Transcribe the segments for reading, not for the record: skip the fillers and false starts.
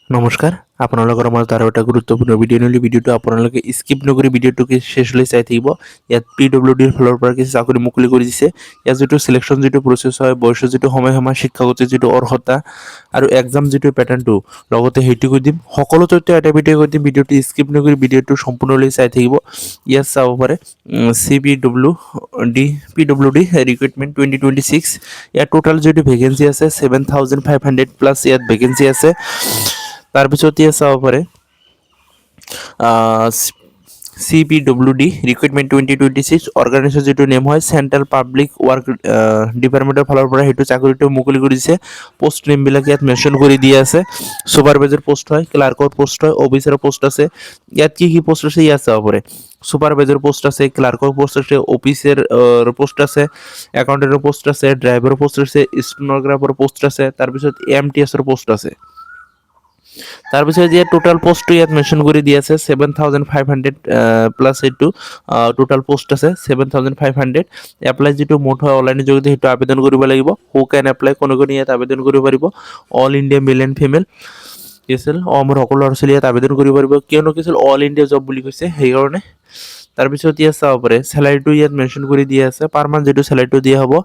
নমস্কাৰ আপোনালোকৰ মাজত আৰু এটা গুৰুত্বপূৰ্ণ ভিডিঅ' নিলে ভিডিঅ'টো আপোনালোকে স্কিপ নকৰি ভিডিঅ'টোকে শেষলৈ চাই থাকিব। ইয়াত PWDৰ ফালৰ পৰা কিছু চাকৰি মুকলি কৰি দিছে। ইয়াত যিটো চিলেকশ্যন যিটো প্ৰচেছ হয়, বয়সৰ যিটো সময় শিক্ষাগত যিটো অৰ্হতা আৰু এক্সাম যিটো পেটাৰ্ণটো লগতে সেইটো কৈ দিম। সকলো তথ্য এটা ভিডিঅ' কৈ দিম, ভিডিঅ'টো স্কিপ নকৰি ভিডিঅ'টো সম্পূৰ্ণলৈ চাই থাকিব। ইয়াত চাব পাৰে PWD ৰিক্ৰুইটমেণ্ট 2026। ইয়াত টোটাল যিটো ভেকেঞ্চি আছে 7,500 প্লাছ ইয়াত ভেকেঞ্চি আছে। তাৰপিছত ইয়াত চাব পাৰে CPWD ৰিক্ৰুইটমেণ্ট 2026 অৰ্গেনাইজেশ্যন যিটো নেম হয় চেণ্ট্ৰেল পাব্লিক ৱৰ্ক ডিপাৰ্টমেণ্টৰ ফালৰ পৰা সেইটো চাকৰিটো মুকলি কৰি দিছে। পোষ্ট নেমবিলাক ইয়াত মেনশ্যন কৰি দিয়া আছে। ছুপাৰভাইজাৰ পোষ্ট হয়, ক্লাৰ্কৰ পোষ্ট হয়, অফিচাৰৰ পোষ্ট আছে। ইয়াত কি পোষ্ট আছে ইয়াত চাব পাৰে। ছুপাৰভাইজাৰ পোষ্ট আছে, ক্লাৰ্কৰ পোষ্ট আছে, অফিচাৰ পোষ্ট আছে, একাউণ্টেণ্টৰ পোষ্ট আছে, ড্ৰাইভাৰৰ পোষ্ট আছে, ষ্টেন'গ্ৰাফাৰৰ পোষ্ট আছে, তাৰপিছত MTSৰ পোষ্ট আছে। তাৰপিছত ইয়াত টোটাল পোষ্টটো ইয়াত মেনশ্যন কৰি দিয়া আছে 7,500 প্লাছ এইটো টোটাল পোষ্ট আছে 7,500। এপ্লাই যিটো মোড হয় অনলাইনৰ যোগেদি সেইটো আবেদন কৰিব লাগিব। হু কেন এপ্লাই কোনে ইয়াত আবেদন কৰিব পাৰিব? All India male and female কি আছিল মোৰ সকলো ল'ৰা ছোৱালী ইয়াত আবেদন কৰিব পাৰিব। কিয়নো কি আছিল অল ইণ্ডিয়া জব বুলি কৈছে সেইকাৰণে। তাৰপিছত ইয়াত চাব পাৰে চেলাৰীটো ইয়াত মেনশ্যন কৰি দিয়া আছে। পাৰ মান্থ যিটো চেলাৰীটো দিয়া হ'ব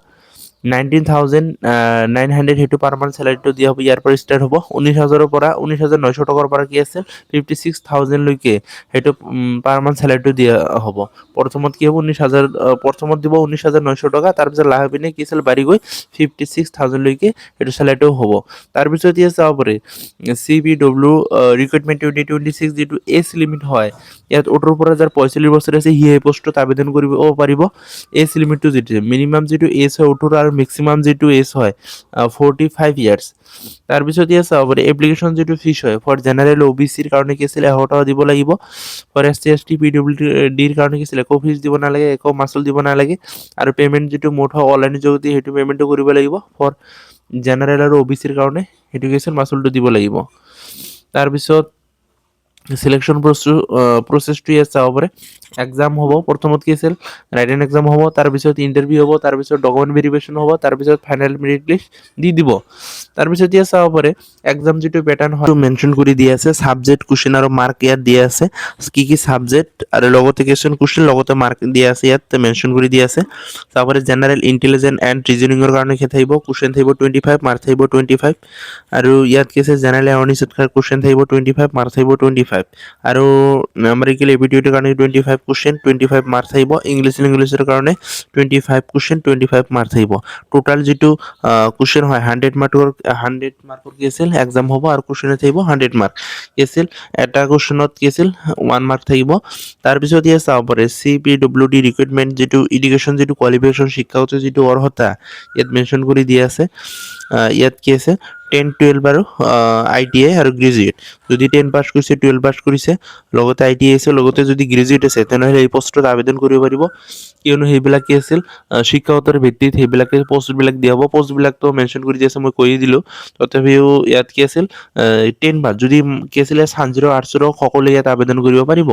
19,900 সেইটো পাৰ মান্থ চেলাৰীটো দিয়া হ'ব। ইয়াৰ পৰা ষ্টাৰ্ট হ'ব 19,000ৰ পৰা 19,900 টকাৰ পৰা কি আছে 56,000 লৈকে সেইটো পাৰ মান্থ চেলাৰীটো দিয়া হ'ব। প্ৰথমত কি হ'ব 19,000 প্ৰথমত দিব 19,900 টকা, তাৰপিছত লাহে পিনে কি আছিল বাঢ়ি গৈ 56,000 লৈকে সেইটো চেলাৰীটো হ'ব। তাৰপিছত ইয়াত চাব পাৰে CPW ৰিক্ৰুইটমেণ্ট 2026 যিটো এজ লিমিট হয় ইয়াত 18 পৰা যাৰ 45 বছৰ আছে সি এই পোষ্টত আবেদন কৰিব পাৰিব। এজ লিমিটটো যিটো মিনিমাম যিটো এজ হয় 18 আৰু মেক্সিমাম যিটো এজ হয় 45 ইয়াৰ্ছ। তাৰপিছত ইয়াত চাব পাৰে এপ্লিকেশ্যন যিটো ফিজ হয় ফৰ জেনেৰেল OBCৰ কাৰণে কি আছিলে 100 টকা দিব লাগিব। ফৰ SC ST PWDৰ কাৰণে কি আছিলে একো ফিজ দিব নালাগে, একো মাচুল দিব নালাগে। আৰু পে'মেণ্ট যিটো মোড হয় অনলাইনৰ যোগেদি সেইটো পে'মেণ্টটো কৰিব লাগিব। ফৰ জেনেৰেল আৰু OBCৰ কাৰণে সেইটো কি আছিল মাচুলটো দিব লাগিব। তাৰপিছত চিলেকশ্যন প্ৰচেছটো ইয়াত চাব পাৰে। এক্সাম হ'ব প্ৰথমত কি আছিল ৰাইটেন এক্সাম হ'ব, তাৰপিছত ইণ্টাৰভিউ হ'ব, তাৰপিছত ডকুমেণ্ট ভেৰিফিকেশ্যন হ'ব, তাৰপিছত ফাইনেল মেৰিট লিষ্ট দি দিব। তাৰপিছত ইয়াত চাব পাৰে এক্সাম যিটো পেটাৰ্ণ হয় মেনশ্যন কৰি দিয়া আছে। ছাবজেক্ট কুৱেশ্যন আৰু মাৰ্ক ইয়াত দিয়া আছে। কি ছাবজেক্ট আৰু লগতে কুৱেশ্যন লগতে মাৰ্ক দিয়া আছে ইয়াত মেনশ্যন কৰি দিয়া আছে। চাব পাৰে জেনেৰেল ইণ্টেলিজেন্স এণ্ড ৰিজনিঙৰ কাৰণে থাকিব কুৱেশ্যন থাকিব 25, মাৰ্ক থাকিব 25। আৰু ইয়াত কি আছে জেনেৰেল এৱাৰনেছত কুৱেশ্যন থাকিব 25, মাৰ্ক থাকিব 25। আৰু নিউমেৰিকেল এবিলিটিৰ কাৰণে 25 কুৱেশ্যন 25 মাৰ্ক থাকিব। ইংলিছৰ কাৰণে 25 কুৱেশ্যন 25 মাৰ্ক থাকিব। টোটাল যিটো কুৱেশ্যন হয় 100 মাৰ্কৰ কি আছিল এক্সাম হ'ব আৰু কুৱেশ্যনে থাকিব 100 মাৰ্ক কি আছিল এটা কুৱেশ্যনত কি আছিল 1 মাৰ্ক থাকিব। তাৰপিছত ইয়াত চাব পাৰে CPWD ৰিক্ৰুইটমেণ্ট যিটো এডুকেশ্যন যিটো কোৱালিফিকেশ্যন শিক্ষাগত যিটো অৰ্হতা ইয়াত মেনশ্যন কৰি দিয়া আছে। ইয়াত কি আছে 10, 12 আৰু ITI আৰু গ্ৰেজুৱেট। যদি 10 পাছ কৰিছে 12 পাছ কৰিছে লগতে ITI আছে লগতে যদি গ্ৰেজুৱেট আছে তেনেহ'লে এই পষ্টত আবেদন কৰিব পাৰিব। কিয়নো সেইবিলাক কি আছিল শিক্ষাগতৰ ভিত্তিত সেইবিলাকে পষ্টবিলাক দিয়া হ'ব। পষ্টবিলাকতো মেনশ্যন কৰি দিয়া আছে মই কৈয়ে দিলোঁ। তথাপিও ইয়াত কি আছিল 10 পাছ যদি কি আছিলে ছায়েন্সৰ আৰ্টছৰ সকলোৱে ইয়াত আবেদন কৰিব পাৰিব।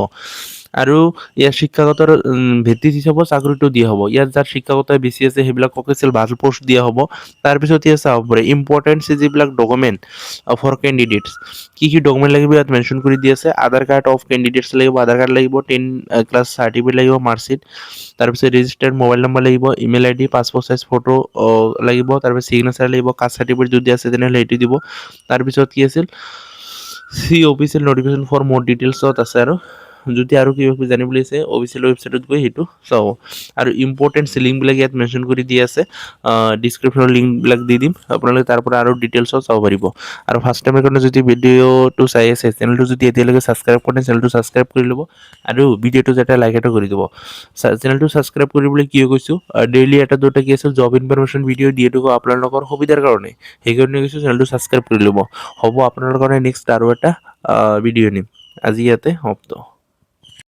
আৰু ইয়াত শিক্ষাগতৰ ভিত্তিত হিচাপত চাকৰিটো দিয়া হ'ব। ইয়াত যাৰ শিক্ষাগত বেছি আছে সেইবিলাকক আছিল ভাল পষ্ট দিয়া হ'ব। তাৰপিছত ইয়াত চাব পাৰে ইম্পৰ্টেণ্ট যিবিলাক ডকুমেণ্ট ফৰ কেণ্ডিডেটছ কি ডকুমেণ্ট লাগিব ইয়াত মেনশ্যন কৰি দি আছে। আধাৰ কাৰ্ড অফ কেণ্ডিডেটছ লাগিব, আধাৰ কাৰ্ড লাগিব, 10 ক্লাছ চাৰ্টিফিকেট লাগিব, মাৰ্কশ্বিট, তাৰপিছত ৰেজিষ্টাৰ্ড মোবাইল নম্বৰ লাগিব, email ID, passport size photo লাগিব, তাৰপিছত চিগনেচাৰ লাগিব, কাষ্ট চাৰ্টিফিকেট যদি আছে তেনেহ'লে সেইটো দিব। তাৰপিছত কি আছিল অফিচিয়েল নটিফিকেশ্যন ফৰ মোৰ ডিটেইলছত আছে। আৰু যদি আৰু কিবা জানিবলৈ আছে অফিচিয়েল ৱেবছাইটত গৈ সেইটো চাব। আৰু ইম্পৰ্টেণ্ট লিংকবিলাক ইয়াত মেনশ্যন কৰি দি আছে। ডিছক্ৰিপশ্যনৰ লিংকবিলাক দি দিম, আপোনালোকে তাৰ পৰা আৰু ডিটেইলছত চাব পাৰিব। আৰু ফাৰ্ষ্ট টাইমৰ কাৰণে যদি ভিডিঅ'টো চাই আছে চেনেলটো যদি এতিয়ালৈকে ছাবস্ক্ৰাইব কৰে চেনেলটো ছাবস্ক্ৰাইব কৰি ল'ব আৰু ভিডিঅ'টো যাতে লাইক এটা কৰি দিব। চেনেলটো ছাবস্ক্ৰাইব কৰিবলৈ কিয় কৈছোঁ ডেইলি এটা দুটা কি আছিল জব ইনফৰমেশ্যন ভিডিঅ' দিয়ে থাকোঁ আপোনালোকৰ সুবিধাৰ কাৰণে। সেইকাৰণে কৈছোঁ চেনেলটো ছাবস্ক্ৰাইব কৰি ল'ব। হ'ব আপোনালোকৰ কাৰণে নেক্সট আৰু এটা ভিডিঅ' নিম। আজি ইয়াতে সমাপ্ত।